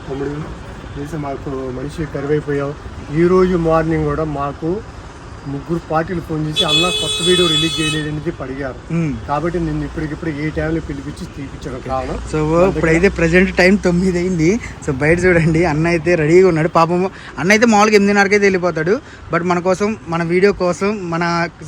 తమ్ముడు చేసి మాకు మనిషి కరువైపోయావు. ఈరోజు మార్నింగ్ కూడా మాకు 3 పార్టీలు ఫోన్ చేసి అన్న కొత్త వీడియో రిలీజ్ చేయలేదని అడిగారు. కాబట్టి నేను ఇప్పటికిప్పుడు ఏ టైంలో పిలిపించి తీపిచ్చాను కారణం. సో ఇప్పుడైతే ప్రజెంట్ టైం 9 అయింది. సో బయట చూడండి, అన్న అయితే రెడీగా ఉన్నాడు. పాపం అన్న అయితే మామూలుగా 8:30కే వెళ్ళిపోతాడు. బట్ మన కోసం, మన వీడియో కోసం, మన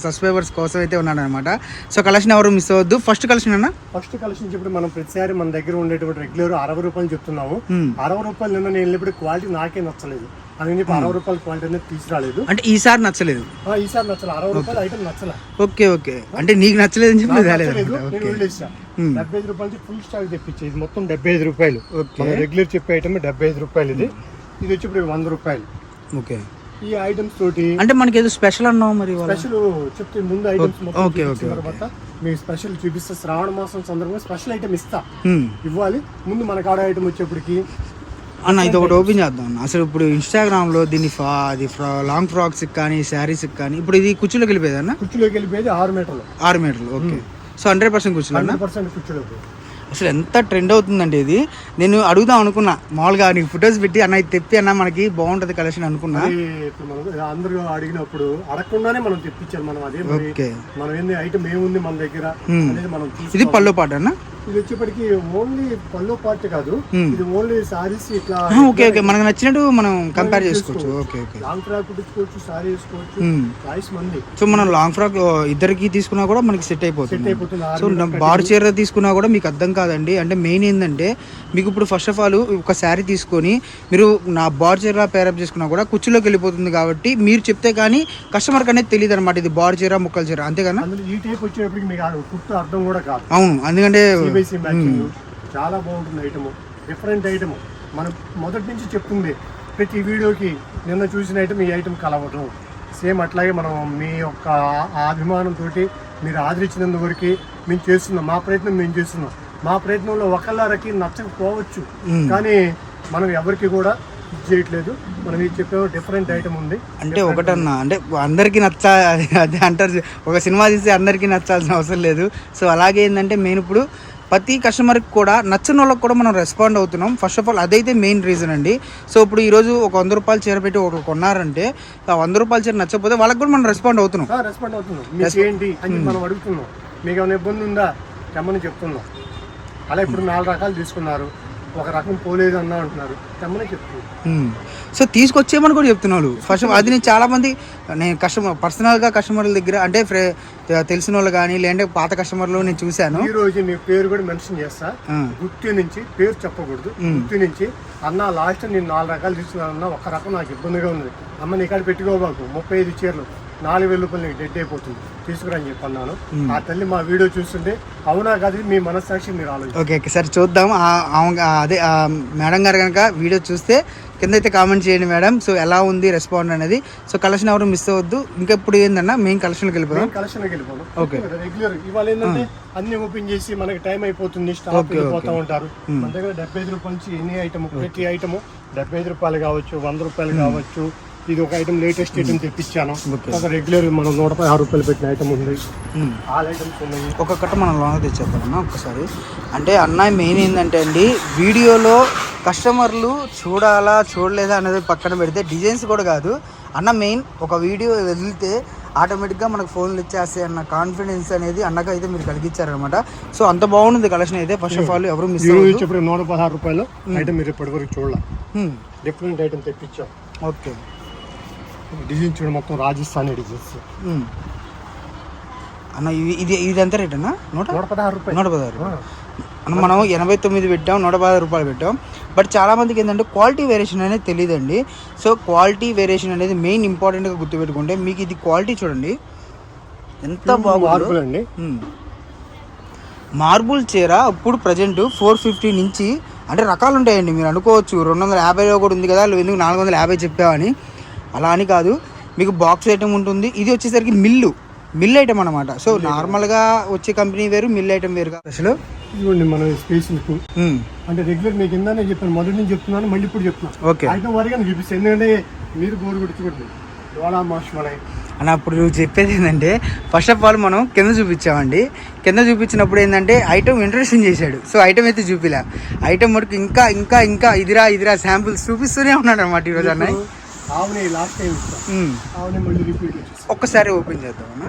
సబ్స్క్రైబర్స్ కోసం అయితే ఉన్నాడు అనమాట. సో కలెక్షన్ ఎవరు మిస్ అవ్వద్దు. ఫస్ట్ కలెక్షన్ అన్న, ఫస్ట్ కలెక్షన్ ఇప్పుడు మనం ప్రతిసారి మన దగ్గర ఉండేటువంటి రెగ్యులర్ 60 రూపాయలు చెప్తున్నాము. 60 రూపాయలు నిన్న నేను వెళ్ళినప్పుడు క్వాలిటీ నాకే నచ్చలేదు. అని 60 రూపాయల క్వాలిటీ అనేది తీసుకురాలేదు. అంటే ఈసారి నచ్చలేదు, ఈసారి నచ్చలేదు. 60 రూపాయలు ఐటమ్ నచ్చలే. ఓకే ఓకే, అంటే నీకు నచ్చలేదు అని చెప్పి నేను వదిలేసా. 75 రూపాయలు ఫుల్ స్టాక్ తెప్పించేది. మొత్తం 75 రూపాయలు. రెగ్యులర్ చెప్పే ఐటమ్ 75 రూపాయలు. ఇది వచ్చి ఇప్పుడు 100 రూపాయలు. ఓకే, ఈ ఐటమ్స్ తోటి అంటే మనకి ఏదో స్పెషల్ అన్నావు. మరి స్పెషల్ చెప్తే ముందు ఐటమ్స్ తర్వాత మీకు స్పెషల్ చూపిస్తా. శ్రావణ మాసం సందర్భంగా స్పెషల్ ఐటమ్ ఇస్తా, ఇవ్వాలి. ముందు మన కాడ ఐటమ్ వచ్చేప్పటికి అన్న ఇది ఒకటి ఓపెన్ చేద్దాం అన్న. అసలు ఇప్పుడు ఇన్స్టాగ్రామ్లో దీన్ని లాంగ్ ఫ్రాక్స్ కానీ శారీస్ కానీ ఇప్పుడు ఇది కుర్చీలోకి వెళ్ళిపోయేది అన్న. కుర్చీలోకి వెళ్ళిపోయేది 6 మీటర్లు. ఓకే, సో 100% కుర్చీలో 100% కుర్చీలోకి. అసలు ఎంత ట్రెండ్ అవుతుందండి ఇది. నేను అడుగుదాం అనుకున్నా మామూలుగా, నీకు ఫొటోస్ పెట్టి అన్న ఇది తెప్పి అన్న మనకి బాగుంటది కలెక్షన్ అనుకున్నా. అందరూ అడిగినప్పుడు అడగకుండానే మనం తెప్పించారు. మనం అదే మనం ఏంది ఐటమ్ ఏముంది మన దగ్గర అనేది మనం. ఇది పల్లో పాట అన్న. ఇది వచ్చేప్పటికి ఓన్లీ పల్లో పార్ట్ కాదు, ఇది ఓన్లీ సారీస్ ఇట్లా. ఓకే ఓకే, మనకు నచ్చినట్టు మనం కంపేర్ చేసుకోవచ్చు. ఓకే ఓకే, లాంగ్ ఫ్రాక్ కుట్టించుకోవచ్చు, సారీ వేసుకోవచ్చు. చాయిస్ మంది. సో మనం లాంగ్ ఫ్రాక్ ఇద్దరికి తీసుకున్నా కూడా మనకి సెట్ అయిపోతుంది. సో బార్ చీర తీసుకున్నా కూడా మీకు అర్థం కాదండి. అంటే మెయిన్ ఏంటంటే మీకు ఇప్పుడు ఫస్ట్ ఆఫ్ ఆల్ ఒక శారీ తీసుకొని మీరు నా బార్ చీర పేరప్ చేసుకున్నా కూడా కుర్చీలోకి వెళ్ళిపోతుంది. కాబట్టి మీరు చెప్తే కానీ కస్టమర్కి అనేది తెలియదు అనమాట, ఇది బార్ చీర ముక్కల చీర అంతేగానా. ఈ టైప్ వచ్చేటప్పటికి మీకు కుర్త అర్థం కూడా కాదు. అవును, ఎందుకంటే చాలా బాగుంటుంది ఐటమ్, డిఫరెంట్ ఐటమ్. మనం మొదటి నుంచి చెప్తుంది ప్రతి వీడియోకి. నిన్న చూసిన ఐటమ్ ఈ ఐటమ్ కలవటం సేమ్ అట్లాగే మనం మీ యొక్క అభిమానంతో మీరు ఆదరించినందువరకు మేము చేస్తున్నాం. మా ప్రయత్నం మేము చేస్తున్నాం. మా ప్రయత్నంలో ఒకళ్ళకి నచ్చకపోవచ్చు, కానీ మనం ఎవరికి కూడా చేయట్లేదు. మనం ఇది చెప్పే డిఫరెంట్ ఐటమ్ ఉంది. అంటే ఒకటన్నా, అంటే అందరికీ అదే అంటారు, ఒక సినిమా తీసి అందరికీ నచ్చాల్సిన అవసరం లేదు. సో అలాగే ఏంటంటే మెయిన్ ఇప్పుడు ప్రతి కస్టమర్కి కూడా నచ్చిన వాళ్ళకి కూడా మనం రెస్పాండ్ అవుతున్నాం. ఫస్ట్ ఆఫ్ ఆల్ అదైతే మెయిన్ రీజన్ అండి. సో ఇప్పుడు ఈరోజు ఒక 100 రూపాయలు చీర పెట్టి ఒక కొన్నారంటే ఆ 100 రూపాయల చీర నచ్చకపోతే వాళ్ళకి కూడా మనం రెస్పాండ్ అవుతున్నాం. మీకు ఏంటి అని మనం అడుగుతున్నాం. మీకు ఏమైనా ఇబ్బంది ఉందా తెమ్మని చెప్తున్నాం. అలా ఇప్పుడు 4 రకాలు తీసుకున్నారు, ఒక రకం పోలేదు అన్నా అంటున్నారు, తెమ్మని చెప్తున్నాం. సో తీసుకొచ్చేయమని కూడా చెప్తున్నాడు ఫస్ట్. అది నేను చాలా మంది నేను పర్సనల్గా కస్టమర్ల దగ్గర అంటే తెలిసిన వాళ్ళు కానీ లేదంటే పాత కస్టమర్లు నేను చూశాను. ఈ రోజు నీ పేరు కూడా మెన్షన్ చేస్తా. గుర్తు నుంచి పేరు చెప్పకూడదు. గుర్తు నుంచి అన్న లాస్ట్ నేను 4 రకాలు తీసుకున్నానన్నా, ఒక రకం నాకు ఇబ్బందిగా ఉంది అమ్మ, నీ కాడ పెట్టుకోబాకు, 35 చీరలు 4,000 రూపాయలు నీకు డెడ్ అయిపోతుంది, తీసుకురని చెప్పన్నాను. ఆ తల్లి మా వీడియో చూస్తుంటే అవునా కాదు మీ మనస్సాక్షి మీరు ఆలోచించి. ఓకే ఓకే సరే చూద్దాం. అదే మేడం గారు కనుక వీడియో చూస్తే కింద అయితే కామెంట్ చేయండి మేడం. సో ఎలా ఉంది రెస్పాండ్ అనేది. సో కలెక్షన్ ఎవరు మిస్ అవ్వద్దు. ఇంకా ఇప్పుడు ఏందన్నా మెయిన్ కలెక్షన్కి వెళ్ళిపోదాం. ఓకే, రెగ్యులర్ ఇవాళ ఏంటంటే అన్ని ఓపెన్ చేసి మనకి టైం అయిపోతుంది, స్టాక్ వెళ్ళిపోతూ ఉంటారు. మన దగ్గర 75 రూపాయల నుంచి ఎన్ని ఐటమ్, ప్రతి ఐటమ్ 75 రూపాయలు కావచ్చు, 100 రూపాయలు కావచ్చు. ఇది ఒక ఐటమ్ లేటెస్ట్ ఐటమ్ తెప్పించాను. ఒక రెగ్యులర్ మనం 116 రూపాయలు పెట్టిన ఐటమ్ ఉంది. ఆల్ ఐటమ్స్ ఉన్నాయి. ఒక్కొక్కటి మనం లోన తెచ్చేద్దామన్నా ఒక్కసారి. అంటే అన్న మెయిన్ ఏంటంటే అండి, వీడియోలో కస్టమర్లు చూడాలా చూడలేదా అనేది పక్కన పెడితే డిజైన్స్ కూడా కాదు అన్న మెయిన్. ఒక వీడియో వదిలితే ఆటోమేటిక్గా మనకు ఫోన్లు ఇచ్చేస్తాయి అన్న కాన్ఫిడెన్స్ అనేది అన్నగా అయితే మీరు కలిగించారనమాట. సో అంత బాగుంది కలెక్షన్ అయితే. ఫస్ట్ ఆఫ్ ఆల్ ఎవరు మిస్ అవ్వదు. ఇప్పుడు 116 రూపాయలు ఐటమ్ మీరు ఇప్పటి వరకు చూడాలి. డిఫరెంట్ ఐటమ్ తెప్పించాం. ఓకే, డిజైన్ చూడ మొత్తం రాజస్థానీ డిజైన్స్ అన్న. ఇది ఎంత రేట్ అన్న? 116 రూపాయలు. 116 అన్న. మనం 89 పెట్టాం, 116 రూపాయలు పెట్టాం. బట్ చాలా మందికి ఏంటంటే క్వాలిటీ వేరియేషన్ అనేది తెలియదండి. సో క్వాలిటీ వేరియేషన్ అనేది మెయిన్ ఇంపార్టెంట్గా గుర్తుపెట్టుకుంటే మీకు ఇది క్వాలిటీ చూడండి ఎంత బాగుంది. మార్బుల్ చీర ఇప్పుడు ప్రజెంట్ 450 నుంచి అంటే రకాలు ఉంటాయండి. మీరు అనుకోవచ్చు 250 కూడా ఉంది కదా, ఎందుకు 450 చెప్పావని. అలా అని కాదు, మీకు బాక్స్ ఐటమ్ ఉంటుంది. ఇది వచ్చేసరికి మిల్ ఐటమ్ అనమాట. సో నార్మల్గా వచ్చే కంపెనీ వేరు, మిల్ ఐటమ్ వేరు కాదు. అసలు ఇవ్వండి మన స్పేషల్ అంటే రెగ్యులర్ మీకు ఏందని చెప్పాను, మొదటి నుంచి చెప్తున్నాను, మళ్ళీ ఇప్పుడు చెప్తున్నాను. ఓకే, ఐటమ్ వరకు చూపిస్తాను, ఎందుకంటే మీరు బోర్ కొట్టుకోండి. డోలా మాష్ మనై అని అప్పుడు నువ్వు చెప్పేది ఏంటంటే ఫస్ట్ ఆఫ్ ఆల్ మనం కింద చూపించామండి. కింద చూపించినప్పుడు ఏంటంటే ఐటమ్ ఇంట్రొడక్షన్ చేశాడు. సో ఐటమ్ అయితే చూపిలా, ఐటమ్ వరకు ఇంకా ఇంకా ఇంకా ఇదిరా శాంపుల్స్ చూపిస్తూనే ఉన్నాడు అనమాట ఈరోజు అన్నయ్య. ఒక్కసారి ఓపెన్ చేద్దాం అన్న.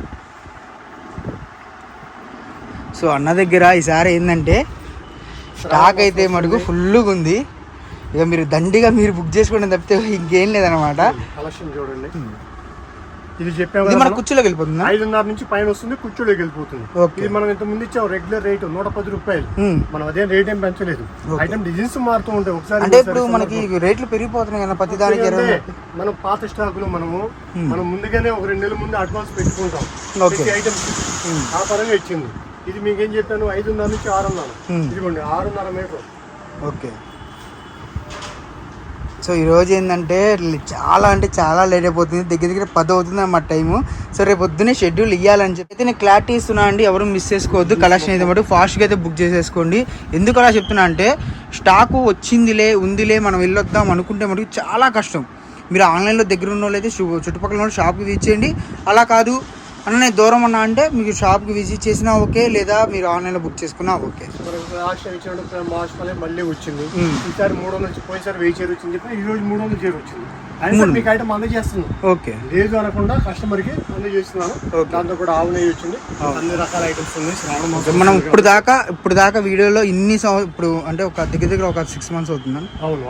సో అన్న దగ్గర ఈసారి ఏంటంటే స్టాక్ అయితే మటుకు ఫుల్గా ఉంది. ఇక మీరు దండిగా మీరు బుక్ చేసుకోవడం తప్పితే ఇంకేం లేదనమాట. కలెక్షన్ చూడండి, ఇది ఇది చెప్పాము మన కుర్చీలోకి వెళ్ళిపోతుంది. 5:30 నుంచి పైన వస్తుంది, కుర్చీలోకి వెళ్ళిపోతుంది. ఇది మనం ఇంత ముందు ఇచ్చాం రెగ్యులర్ రేట్ 110 రూపాయలు. మనం అదే రేట్ ఏం పెంచలేదు. ఐటమ్ డిజైన్స్ మారుతూ ఉంటాయి. ఒకసారి అంటే ఇప్పుడు మనకి రేట్లు పెరిగిపోతున్నాయి కదా ప్రతి దానికి. మనం పాత స్టాకులు మనం ముందుగానే ఒక 2 నెలల ముందు అడ్వాన్స్ పెట్టుకుంటాం ఐటమ్స్. ఆ పరంగా ఇచ్చింది. ఇది మీకేం చెప్పాను 5:30 నుంచి 6:30. ఇదిగోండి 6:30 మీటర్. ఓకే. సో ఈరోజు ఏంటంటే చాలా అంటే చాలా లేట్ అయిపోతుంది, దగ్గర 10 అవుతుంది అన్నమాట టైము. సో రేపు పొద్దున్నే షెడ్యూల్ ఇవ్వాలని చెప్పి అయితే నేను క్లారిటీ ఇస్తున్నా అండి. ఎవరు మిస్ చేసుకోవద్దు. కలెక్షన్ అయితే మటు ఫాస్ట్గా అయితే బుక్ చేసేసుకోండి. ఎందుకు అలా చెప్తున్నా అంటే స్టాకు వచ్చిందిలే ఉందిలే మనం వెళ్ళొద్దాం అనుకుంటే మటుకు చాలా కష్టం. మీరు ఆన్లైన్లో దగ్గర ఉన్న వాళ్ళు అయితే చుట్టుపక్కల ఉన్న షాప్కి ఇచ్చేయండి. అలా కాదు అన్న నేను దూరం అన్నా అంటే మీకు షాప్కి విజిట్ చేసినా ఓకే, లేదా మీరు ఆన్లైన్లో బుక్ చేసుకున్నా ఓకే. మళ్ళీ వచ్చింది ఈసారి 300 పోయినసారి 1000 చీర వచ్చింది చెప్పి ఈ రోజు 300 చీర వచ్చింది. మీకు ఐటమ్ అందజేస్తున్నాను. ఓకే, లేదు అనకుండా కస్టమర్ కి అందజేస్తున్నాను. దాంతో కూడా ఆవు నెయ్యి వచ్చింది, అన్ని రకాల ఐటమ్స్ ఉన్నాయి. మనం ఇప్పుడు దాకా వీడియోలో ఇన్ని ఇప్పుడు అంటే ఒక దగ్గర ఒక 6 months అవుతుంది. అవును,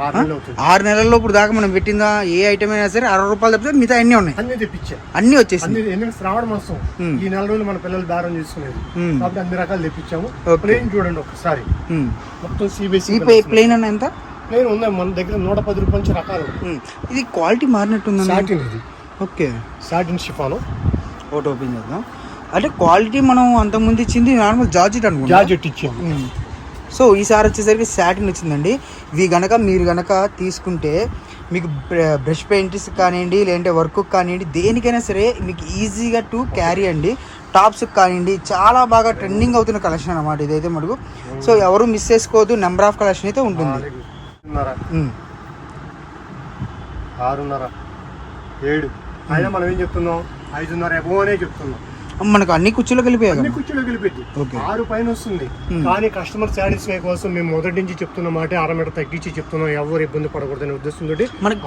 6 నెలల్లో ఇప్పుడు దాకా మనం పెట్టిందా ఏ ఐటమ్ అయినా సరే 60 రూపాయలు తప్పితే మిగతా అన్ని ఉన్నాయి. అన్ని తెప్పించాయి, అన్ని వచ్చేసి. ఎందుకంటే శ్రావణ మాసం ఈ 4 రోజులు మన పిల్లలు దారం చేసుకునేది కాబట్టి అన్ని రకాలు తెప్పించాము. ప్లేన్ చూడండి ఒకసారి, మొత్తం సిబిఎస్ఈ ప్లేన్ అన్న ఎంత ప్లేన్ ఉన్నాయి మన దగ్గర 110 రూపాయల నుంచి రకాలు. ఇది క్వాలిటీ మారినట్టుంది. సాటిన్ ఇది. Okay, satin chiffon. ఒకటి ఓపెన్ చేద్దాం. అంటే క్వాలిటీ మనం అంతకుముందు ఇచ్చింది నార్మల్ జార్జెట్ అనుకుంటా, జార్జెట్ ఇచ్చాము. సో ఈసారి వచ్చేసరికి సాటిన్ వచ్చిందండి. ఇవి మీరు గనక తీసుకుంటే మీకు బ్రష్ పెయింట్స్ కానివ్వండి, లేదంటే వర్క్ కానివ్వండి, దేనికైనా సరే మీకు ఈజీగా టు క్యారీ అండి. టాప్స్ కానివ్వండి, చాలా బాగా ట్రెండింగ్ అవుతున్న కలెక్షన్ అన్నమాట ఇదైతే మటుకు. సో ఎవరు మిస్ చేసుకోవద్దు, నెంబర్ ఆఫ్ కలెక్షన్ అయితే ఉంటుంది. 6:30 7 అయినా మనం ఏం చెప్తున్నాం 5:30 అబోవ్ అనే చెప్తున్నాం. మనకు అన్ని కుర్చీలో కలిపి 6 పైన వస్తుంది. కానీ కస్టమర్ సాటిస్ఫై కోసం మేము మొదటి నుంచి చెప్తున్న మాట 1/2 మీటర్ తగ్గించి చెప్తున్నాం. ఎవరు ఇబ్బంది పడకూడదనే ఉద్దేశంతో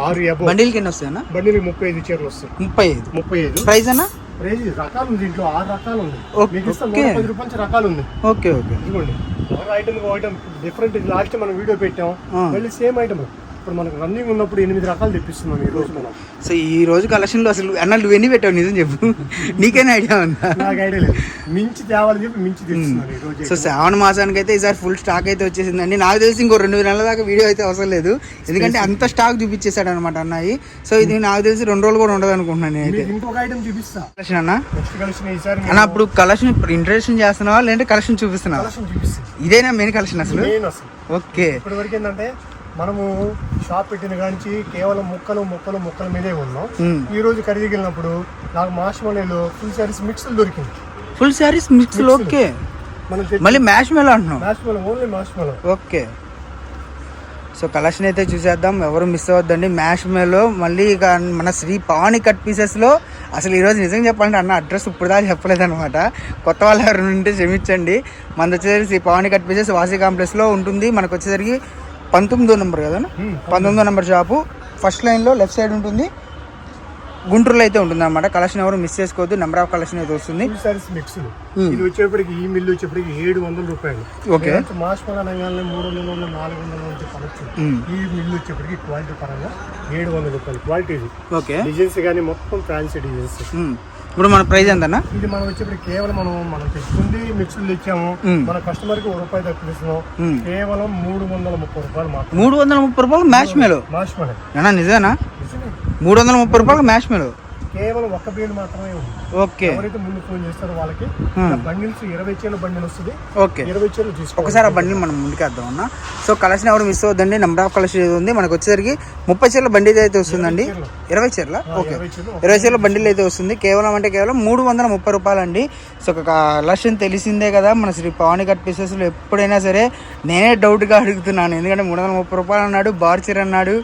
6 అబోవ్. బండిల్కి ఎన్ని వస్తాయన్నా? బండిల్కి 35 చీరలు వస్తాయి. 35 ప్రైస్ అన్నా? ప్రైజ్ రకాలు ఉంది, దీంట్లో 6 రకాలు ఉంది. మీకు ఇస్తే 110 రూపాయల రకాలు ఉంది. ఓకే ఓకే, ఇదిగోండి ఒక ఐటమ్ డిఫరెంట్. లాస్ట్ మనం వీడియో పెట్టాం, మళ్ళీ సేమ్ ఐటమ్ ఇప్పుడు మనకు రన్నింగ్ ఉన్నప్పుడు 8 రకాలు తెప్పిస్తున్నాం ఈ రోజు మనం. సో ఈ రోజు కలెక్షన్లో అసలు అన్న నువ్వు ఎన్ని పెట్టావు నిజం చెప్పు, నీకేనా ఐడియా ఉందా? నాకు ఐడియా లేదు, మించి తేవాలని చెప్పి మించి తెస్తున్నాను ఈ రోజు. సో శ్రావణ మాసానికి అయితే ఈసారి ఫుల్ స్టాక్ అయితే వచ్చేసిందండి. నాకు తెలిసి ఇంకో 2 నెలల దాకా వీడియో అయితే అవసరం లేదు, ఎందుకంటే అంత స్టాక్ చూపించేశాడు అనమాట అన్నయ్య. సో ఇది నాకు తెలిసి 2 రోజులు కూడా ఉండదు అనుకుంటున్నాను నేనైతే. ఇంకొక ఐటమ్ చూపిస్తా కలెక్షన్ అన్న. నెక్స్ట్ కలెక్షన్ ఈసారి అన్న ఇప్పుడు కలెక్షన్ ఇప్పుడు ఇంట్రడక్షన్ చేస్తున్నావా లేదంటే కలెక్షన్ చూపిస్తున్నావా? కలెక్షన్ చూపిస్తా. ఇదేనా మెయిన్ కలెక్షన్ అసలు? ఓకే, ఇప్పటి వరకు ఏంటంటే మనము షాప్ పెట్టిన కాంచి కేవలం ముక్కల మీదే ఉన్నాం. ఈ రోజు ఖరీదుకి వెళ్ళినప్పుడు నాకు మార్ష్మెల్లో ఫుల్ శారీస్ మిక్స్లు దొరికింది. Full saris mix. ఓకే, మళ్ళీ మార్ష్మెల్లో అంటున్నాం? మార్ష్మెల్లో, ఓన్లీ మార్ష్మెల్లో. ఓకే, సో కలెక్షన్ అయితే చూసేద్దాం, ఎవరు మిస్ అవ్వద్దండి. మార్ష్మెల్లో మళ్ళీ ఇక మన శ్రీ పావని కట్ పీసెస్లో అసలు ఈరోజు నిజంగా చెప్పాలంటే అన్న అడ్రస్ ఇప్పుడు దాకా చెప్పలేదన్నమాట. కొత్త వాళ్ళు ఎవరు ఉంటే క్షమించండి. మనది వచ్చేసరికి శ్రీ పావని కట్ పీసెస్ వాసీ కాంప్లెక్స్లో ఉంటుంది. మనకు వచ్చేసరికి 19వ నెంబర్ కదా, 19వ నెంబర్ షాపు ఫస్ట్ లైన్లో లెఫ్ట్ సైడ్ ఉంటుంది. గుంటూరులో అయితే ఉంటుంది అనమాట. కలెక్షన్ ఎవరు మిస్ చేసుకోవద్దు, నెంబర్ ఆఫ్ కలెక్షన్ అయితే వస్తుంది. ఇది వచ్చేప్పటికి ఈ మిల్లు వచ్చేప్పటికి 700 రూపాయలు. ఓకే, మార్ష్మెల్ అనగానే 300 400 నుంచి కొనొచ్చు. ఈ మిల్లు వచ్చేప్పటికి క్వాలిటీ పరంగా 700 రూపాయలు క్వాలిటీ. ఓకే, డిజైన్స్ కానీ మొత్తం ఫ్యాన్సీ డిజైన్స్. ఇప్పుడు మన ప్రైస్ ఎంతన్నా? ఇది మనం వచ్చేప్పటికి కేవలం మనం తెచ్చుకుంది మిక్స్లు తెచ్చాము. మన కస్టమర్ కి ₹1 తక్కువ కేవలం 330 రూపాయలు మాత్రం. 330 రూపాయలు మార్ష్మెల్లో? నిజమేనా? 330 రూపాయలు మార్ష్మెల్లో కేవలం ఒక్క బ్రీడ్ మాత్రమే ఉంది. ఓకే, ఎవరైతే ముందు ఫోన్ చేస్తారో వాళ్ళకి బండిల్స్ 20 చీరల బండిల్ వస్తుంది. ఓకే, 20 చీరలు తీసుకో. ఒకసారి ఆ బండిల్ మనం ముందుకేద్దాం అన్న. సో కలెక్షన్ ఎవరు మిస్ అవ్వద్దండి, నెంబర్ ఆఫ్ కలెక్షన్ ఏది ఉంది. మనకు వచ్చేసరికి 30 చీరల బండిల్ అయితే వస్తుందండి. 20 చీరల? ఓకే, 20 చీరల బండిల్ అయితే వస్తుంది. కేవలం అంటే కేవలం 330 రూపాయలు అండి. సో ఒక కలెక్షన్ తెలిసిందే కదా, మన శ్రీ పావని కట్ పీసెస్లో ఎప్పుడైనా సరే నేనే డౌట్గా అడుగుతున్నాను, ఎందుకంటే 330 రూపాయలు అన్నాడు, బార్ చీర అన్నాడు.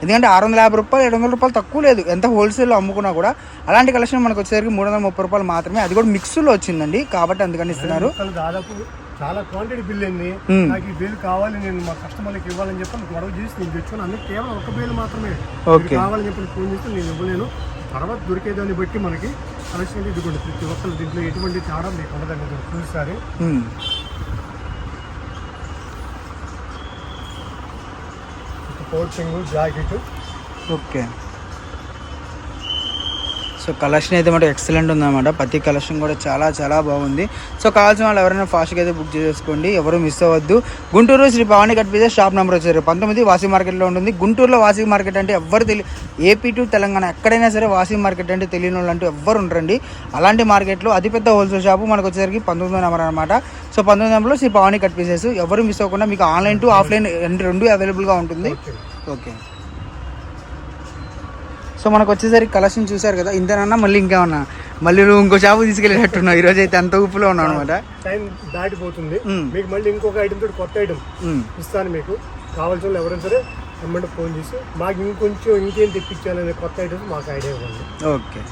ఎందుకంటే 650 రూపాయలు 700 రూపాయలు తక్కువ లేదు, ఎంత హోల్సేల్లో అమ్ముకున్నా కూడా. అలాంటి కలెక్షన్ మనకు వచ్చేసరికి 330 రూపాయలు మాత్రమే, అది కూడా మిక్స్లో వచ్చిందండి కాబట్టి అందుకని ఇస్తున్నారు. దాదాపు చాలా క్వాంటిటీ బిల్ అయింది, నాకు ఈ బిల్ కావాలి, నేను మా కస్టమర్లకు ఇవ్వాలని చెప్పి గొడవ చేసి నేను తెచ్చుకుని అన్ని కేవలం ఒక బిల్ మాత్రమే కావాలని చెప్పి ఫోన్ చేస్తే నేను ఇవ్వలేను. తర్వాత దొరికేదాన్ని బట్టి మనకి కలెక్షన్ ఇదిగోండి, ప్రతి ఒక్కరు దీంట్లో ఎటువంటి తేడా మీకు ఉండదండి. చూసారి coaching jacket. Okay, so collection అయితే మాట ఎక్సలెంట్ ఉందన్నమాట. ప్రతి కలెక్షన్ కూడా చాలా చాలా బాగుంది. సో కావాల్సిన వాళ్ళు ఎవరైనా ఫాస్ట్గా అయితే బుక్ చేసుకోండి, ఎవరు మిస్ అవ్వద్దు. Guntur Shri Bhavani cut pieces shop number వచ్చారు 19 వాసి మార్కెట్లో ఉంటుంది. గుంటూరులో వాసి మార్కెట్ అంటే ఎవరు ఏపీ టు తెలంగాణ ఎక్కడైనా సరే వాసి మార్కెట్ అంటే తెలియని వాళ్ళు అంటూ ఎవ్వరు ఉండరండి. అలాంటి మార్కెట్లో అతిపెద్ద హోల్సేల్ షాపు మనకు వచ్చేసరికి 19 నెంబర్ అనమాట. సో 19 నెంబర్లో శ్రీ భవానీ కట్ పీసెస్. ఎవరు మిస్ అవ్వకుండా మీకు ఆన్లైన్ టు ఆఫ్లైన్ రెండు అవైలబుల్గా ఉంటుంది. ఓకే, సో మనకు వచ్చేసరికి కలెక్షన్ చూసారు కదా, ఇంతేనన్నా మళ్ళీ ఇంకేమన్నా మళ్ళీ నువ్వు ఇంకో షాపు తీసుకెళ్ళేటట్టున్నావు ఈరోజు అయితే, అంత ఊపులో ఉన్నావు అనమాట. టైం దాటిపోతుంది, మీకు మళ్ళీ ఇంకొక ఐటమ్ తోటి కొత్త ఐటమ్ ఇస్తాను. మీకు కావాల్సిన వాళ్ళు ఎవరైనా సరే వెంబడి ఫోన్ చేసి మాకు ఇంకేం తెప్పించాలనే కొత్త ఐటమ్స్ మాకు ఐడియా ఇవ్వండి. ఓకే.